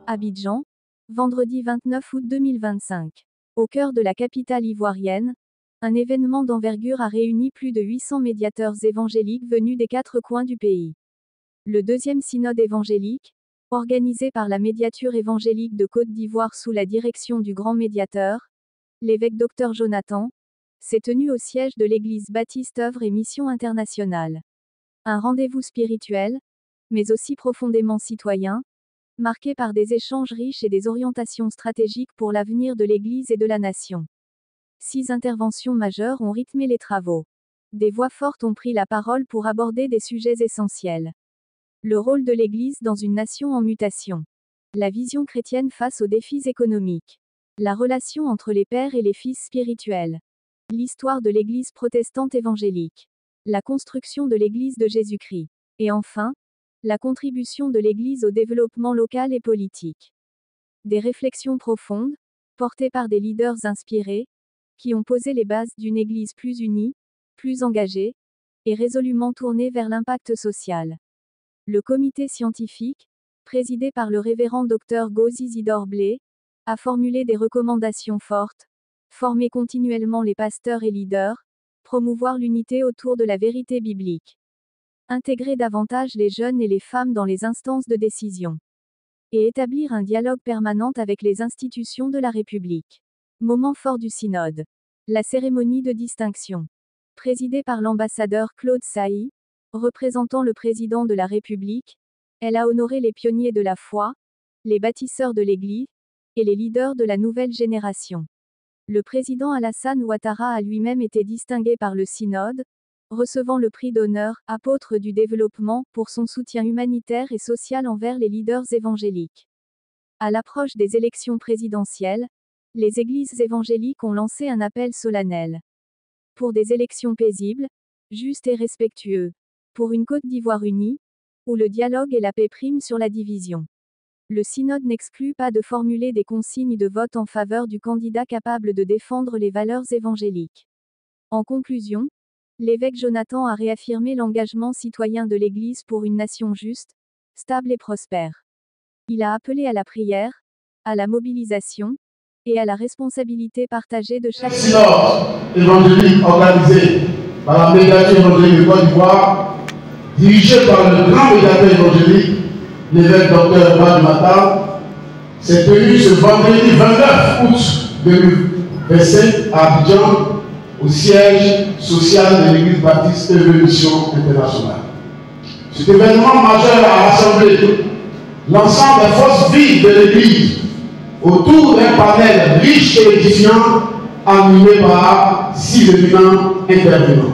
Abidjan, vendredi 29 août 2025. Au cœur de la capitale ivoirienne, un événement d'envergure a réuni plus de 800 médiateurs évangéliques venus des 4 coins du pays. Le deuxième synode évangélique, organisé par la médiature évangélique de Côte d'Ivoire sous la direction du grand médiateur, l'évêque Dr Jonathan, s'est tenu au siège de l'église Baptiste Œuvre et Mission Internationale. Un rendez-vous spirituel, mais aussi profondément citoyen, marqué par des échanges riches et des orientations stratégiques pour l'avenir de l'Église et de la nation. 6 interventions majeures ont rythmé les travaux. Des voix fortes ont pris la parole pour aborder des sujets essentiels. Le rôle de l'Église dans une nation en mutation. La vision chrétienne face aux défis économiques. La relation entre les pères et les fils spirituels. L'histoire de l'Église protestante évangélique. La construction de l'Église de Jésus-Christ. Et enfin, la contribution de l'Église au développement local et politique. Des réflexions profondes, portées par des leaders inspirés, qui ont posé les bases d'une Église plus unie, plus engagée, et résolument tournée vers l'impact social. Le comité scientifique, présidé par le révérend Dr Gozi Isidore Blé, a formulé des recommandations fortes: former continuellement les pasteurs et leaders, promouvoir l'unité autour de la vérité biblique, intégrer davantage les jeunes et les femmes dans les instances de décision, et établir un dialogue permanent avec les institutions de la République. Moment fort du synode. La cérémonie de distinction. Présidée par l'ambassadeur Claude Sailly, représentant le président de la République, elle a honoré les pionniers de la foi, les bâtisseurs de l'Église, et les leaders de la nouvelle génération. Le président Alassane Ouattara a lui-même été distingué par le synode, recevant le prix d'honneur « Apôtre du développement » pour son soutien humanitaire et social envers les leaders évangéliques. À l'approche des élections présidentielles, les églises évangéliques ont lancé un appel solennel. Pour des élections paisibles, justes et respectueuses. Pour une Côte d'Ivoire unie, où le dialogue et la paix priment sur la division. Le synode n'exclut pas de formuler des consignes de vote en faveur du candidat capable de défendre les valeurs évangéliques. En conclusion, l'évêque Jonathan a réaffirmé l'engagement citoyen de l'Église pour une nation juste, stable et prospère. Il a appelé à la prière, à la mobilisation, et à la responsabilité partagée de chaque synode évangélique organisé par la médiature évangélique de Côte d'Ivoire, dirigé par le grand médiateur évangélique, l'évêque Dr Jonathan, s'est tenu ce vendredi 29 août 2025 à Abidjan, au siège social de l'église Baptiste Œuvre et Mission Internationale. Cet événement majeur a rassemblé l'ensemble des forces vives de l'église autour d'un panel riche et édifiant animé par 6 éminents intervenants.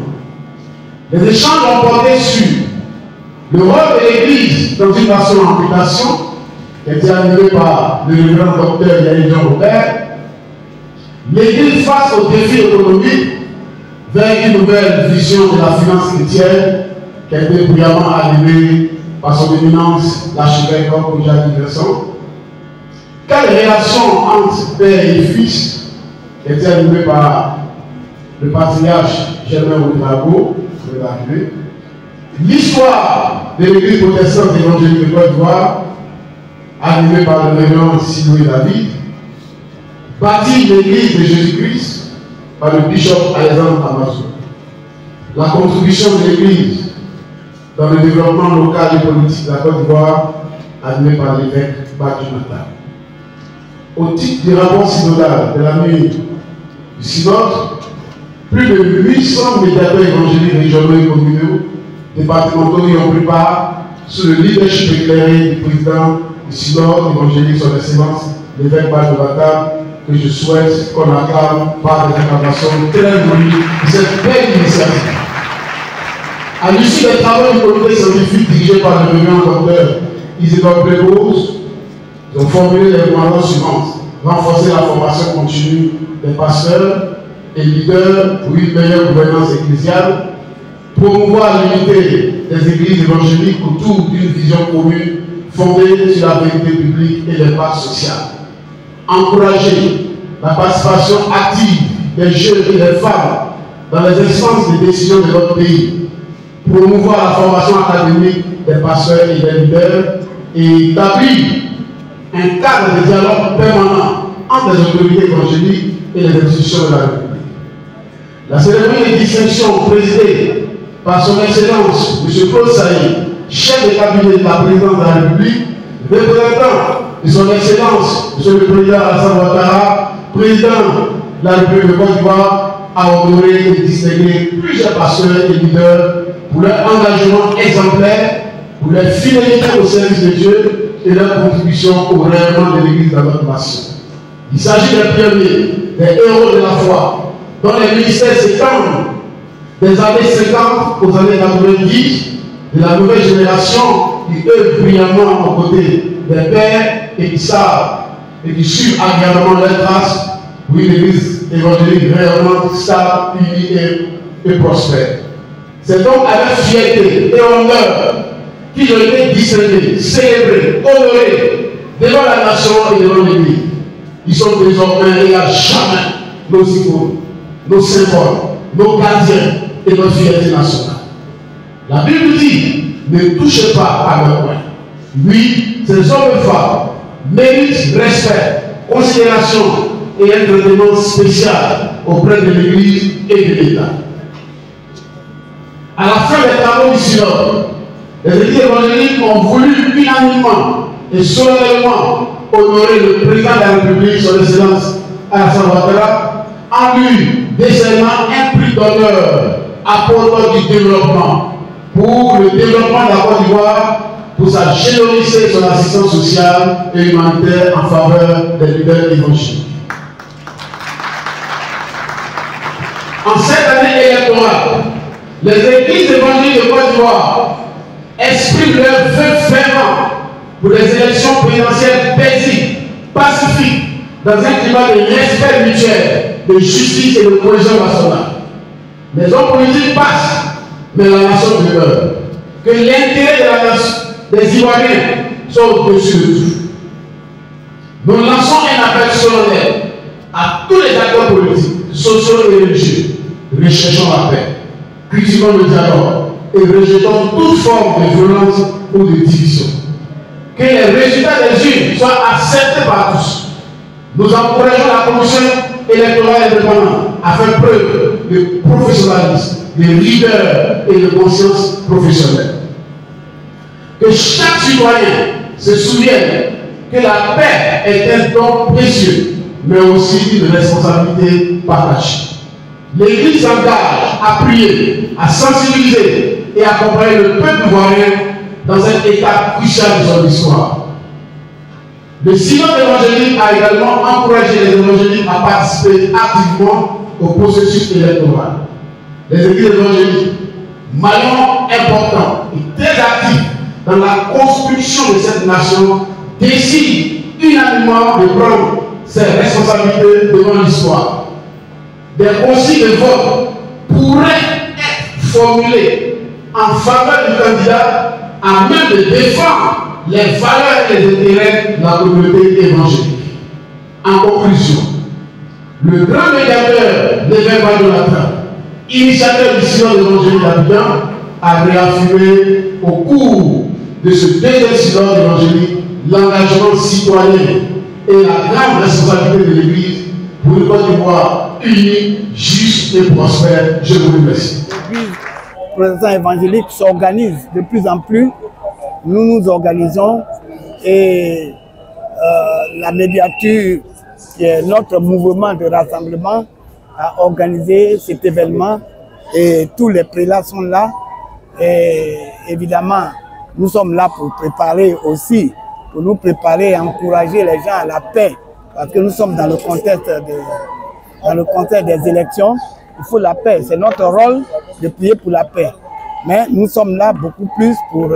Les échanges ont porté sur le rôle de l'Église dans une nation en mutation, qui a été animé par le révérend Dr Yael Robert, l'Église face aux défis économiques vers une nouvelle vision de la finance chrétienne, qui a été brillamment animée par son éminence l'archevêque Jacques Vincent. Quelle relation entre père et fils, qui a été animée par le patriarche Germain Ouedraogo, l'histoire de l'église protestante évangélique de Côte d'Ivoire, animée par le révérend Siloué David, bâtir l'église de Jésus-Christ par le bishop Alexandre Amazon. La contribution de l'église dans le développement local et politique de la Côte d'Ivoire, animée par l'évêque Jonathan. Au titre du rapport synodal de l'année du synode, plus de 800 médiateurs évangéliques régionaux et communaux départementaux y ont pris part sous le leadership éclairé du président du synode évangélique son excellence, l'évêque Jonathan, que je souhaite qu'on acclame par des acclamations très jolies de cette belle initiative. À l'issue des travaux du comité scientifique dirigé par le révérend Dr Isidore Blé, ils ont formulé les recommandations suivantes: renforcer la formation continue des pasteurs et leaders pour une meilleure gouvernance ecclésiale, promouvoir l'unité des églises évangéliques autour d'une vision commune fondée sur la vérité publique et l'impact social, encourager la participation active des jeunes et des femmes dans les instances de décision de notre pays, promouvoir la formation académique des pasteurs et des leaders et établir un cadre de dialogue permanent entre les autorités évangéliques et les institutions de la République. La cérémonie de distinction présidée par son Excellence M. Claude Saïd, chef de cabinet de la présidence de la République, représentant de son Excellence M. le Président Alassane Ouattara, président de la République de Côte d'Ivoire, a honoré et distingué plusieurs pasteurs et leaders pour leur engagement exemplaire, pour leur fidélité au service de Dieu et leur contribution au rayonnement de l'Église dans notre nation. Il s'agit des pionniers, des héros de la foi, dont les ministères s'étendent des années 50 aux années 90, de la nouvelle génération qui œuvre brillamment aux côtés des pères et qui savent et qui suivent agréablement leurs traces pour une église évangélique rayonnante, stable, unie et prospère. C'est donc avec fierté et honneur qu'ils ont été distingués, célébrés, honorés devant la nation et devant l'Église. Ils sont désormais et à jamais nos icônes, nos symboles, nos gardiens et notre fierté nationale. La Bible dit, ne touchez pas à leur coin. Oui, ces hommes et femmes méritent respect, considération et un traitement spécial auprès de l'Église et de l'État. À la fin des travaux du synode, les églises évangéliques ont voulu unanimement et solennellement honorer le président de la République, son Excellence Alassane Ouattara, en lui décernant un prix d'honneur apportant du développement pour le développement de la Côte d'Ivoire, pour sa générosité et son assistance sociale et humanitaire en faveur des leaders évangéliques. En cette année électorale, les églises évangéliques de Côte d'Ivoire expriment leur vœu fervent pour des élections présidentielles paisibles, pacifiques, dans un climat de respect mutuel, de justice et de cohésion nationale. Les hommes politiques passent, mais la nation demeure. Que l'intérêt de la nation, des Ivoiriens, soit au-dessus de tout. Nous lançons un appel solennel à tous les acteurs politiques, sociaux et religieux. Recherchons la paix, cultivons le dialogue et rejetons toute forme de violence ou de division. Que les résultats des urnes soient acceptés par tous. Nous encourageons la commission électorale indépendante à faire preuve de professionnalisme, de rigueur et de conscience professionnelle. Que chaque citoyen se souvienne que la paix est un don précieux, mais aussi une responsabilité partagée. L'Église s'engage à prier, à sensibiliser et à accompagner le peuple ivoirien dans cette étape cruciale de son histoire. Le synode évangélique a également encouragé les évangéliques à participer activement au processus électoral. Les églises évangéliques, maillon important et très actifs dans la construction de cette nation, décident unanimement de prendre ses responsabilités devant l'histoire. Des consignes de vote pourraient être formulées en faveur du candidat à même de défendre les valeurs et les intérêts de la communauté évangélique. En conclusion, le grand médiateur l'évêque Badonatra, initiateur du synode évangélique d'Abidjan, a réaffirmé au cours de ce deuxième synode évangélique l'engagement citoyen et la grande responsabilité de l'Église pour une Côte d'Ivoire unie, juste et prospère. Je vous remercie. L'Église protestante évangélique s'organise de plus en plus. Nous nous organisons et la médiature, qui est notre mouvement de rassemblement, a organisé cet événement et tous les prélats sont là. Et évidemment, nous sommes là pour préparer aussi, pour nous préparer et encourager les gens à la paix, parce que nous sommes dans le contexte des élections. Il faut la paix, c'est notre rôle de prier pour la paix. Mais nous sommes là beaucoup plus pour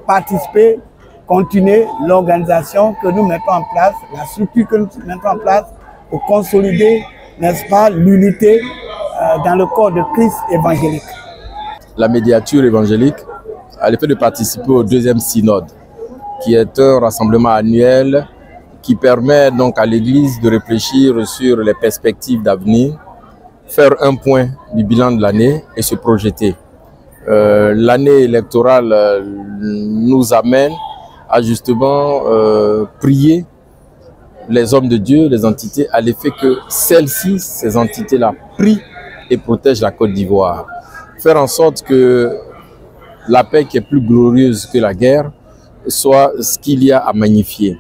participer, continuer l'organisation que nous mettons en place, la structure que nous mettons en place pour consolider, n'est-ce pas, l'unité dans le corps de Christ évangélique. La médiature évangélique a le fait de participer au deuxième synode, qui est un rassemblement annuel qui permet donc à l'Église de réfléchir sur les perspectives d'avenir, faire un point du bilan de l'année et se projeter. L'année électorale nous amène a justement prié les hommes de Dieu, les entités, à l'effet que celles-ci, ces entités-là, prient et protègent la Côte d'Ivoire. Faire en sorte que la paix qui est plus glorieuse que la guerre soit ce qu'il y a à magnifier.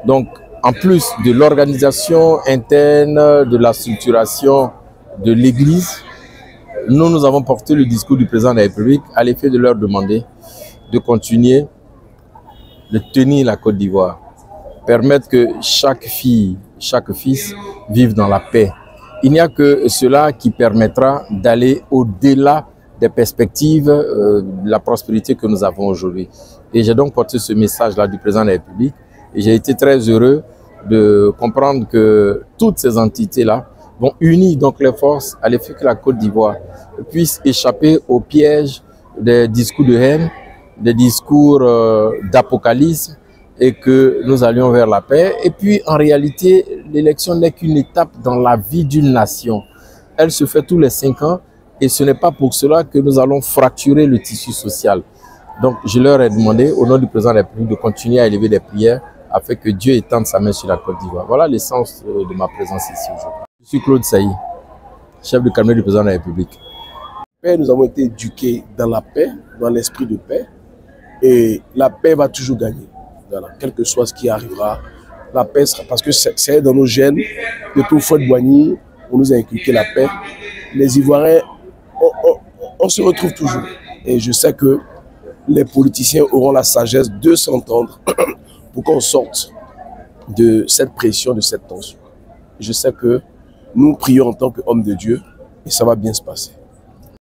Donc, en plus de l'organisation interne, de la structuration de l'Église, nous avons porté le discours du président de la République à l'effet de leur demander de continuer de tenir la Côte d'Ivoire, permettre que chaque fille, chaque fils vivent dans la paix. Il n'y a que cela qui permettra d'aller au-delà des perspectives de la prospérité que nous avons aujourd'hui. Et j'ai donc porté ce message-là du président de la République et j'ai été très heureux de comprendre que toutes ces entités-là vont unir donc les forces à l'effet que la Côte d'Ivoire puisse échapper au piège des discours de haine, des discours d'apocalypse, et que nous allions vers la paix. Et puis, en réalité, l'élection n'est qu'une étape dans la vie d'une nation. Elle se fait tous les 5 ans et ce n'est pas pour cela que nous allons fracturer le tissu social. Donc, je leur ai demandé, au nom du président de la République, de continuer à élever des prières afin que Dieu étende sa main sur la Côte d'Ivoire. Voilà l'essence de ma présence ici aujourd'hui. Je suis Claude Sailly, chef de cabinet du président de la République. Nous avons été éduqués dans la paix, dans l'esprit de paix, et la paix va toujours gagner. Voilà, quel que soit ce qui arrivera, la paix sera, parce que c'est dans nos gènes. Depuis Houphouët-Boigny, on nous a inculqué la paix. Les Ivoiriens, on se retrouve toujours. Et je sais que les politiciens auront la sagesse de s'entendre pour qu'on sorte de cette pression, de cette tension. Je sais que nous prions en tant qu'hommes de Dieu et ça va bien se passer.